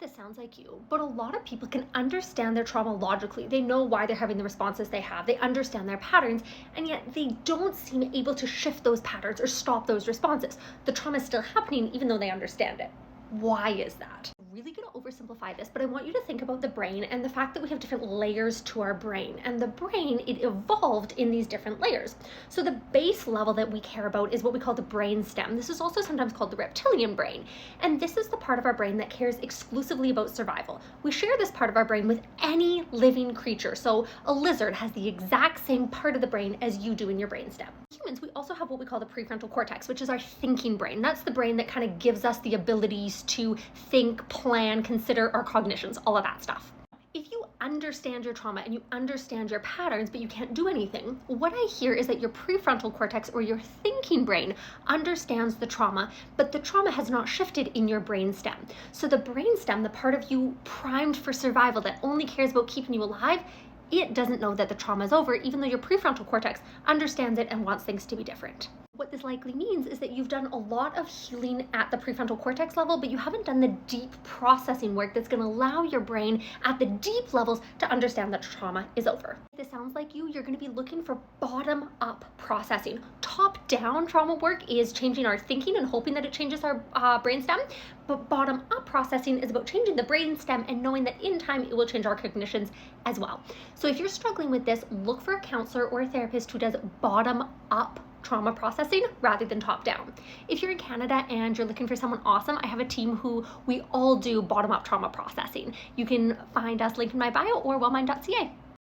This sounds like you, but a lot of people can understand their trauma logically. They know why they're having the responses they have. They understand their patterns, and yet they don't seem able to shift those patterns or stop those responses. The trauma is still happening even though they understand it. Why is that? I'm really going to oversimplify this, but I want you to think about the brain and the fact that we have different layers to our brain. And the brain, it evolved in these different layers. So the base level that we care about is what we call the brain stem. This is also sometimes called the reptilian brain. And this is the part of our brain that cares exclusively about survival. We share this part of our brain with any living creature. So a lizard has the exact same part of the brain as you do in your brain stem. Humans, we also have what we call the prefrontal cortex, which is our thinking brain. That's the brain that kind of gives us the abilities to think, plan, consider our cognitions, all of that stuff. If you understand your trauma and you understand your patterns, but you can't do anything, what I hear is that your prefrontal cortex or your thinking brain understands the trauma, but the trauma has not shifted in your brain stem. So the brain stem, the part of you primed for survival that only cares about keeping you alive, it doesn't know that the trauma is over, even though your prefrontal cortex understands it and wants things to be different. What this likely means is that you've done a lot of healing at the prefrontal cortex level, but you haven't done the deep processing work that's going to allow your brain at the deep levels to understand that trauma is over. If this sounds like you're going to be looking for bottom-up processing. Top-down trauma work is changing our thinking and hoping that it changes our brainstem, but bottom-up processing is about changing the brainstem and knowing that in time it will change our cognitions as well. So if you're struggling with this, look for a counselor or a therapist who does bottom-up trauma processing rather than top down. If you're in Canada and you're looking for someone awesome, I have a team who we all do bottom up trauma processing. You can find us linked in my bio or wellmind.ca.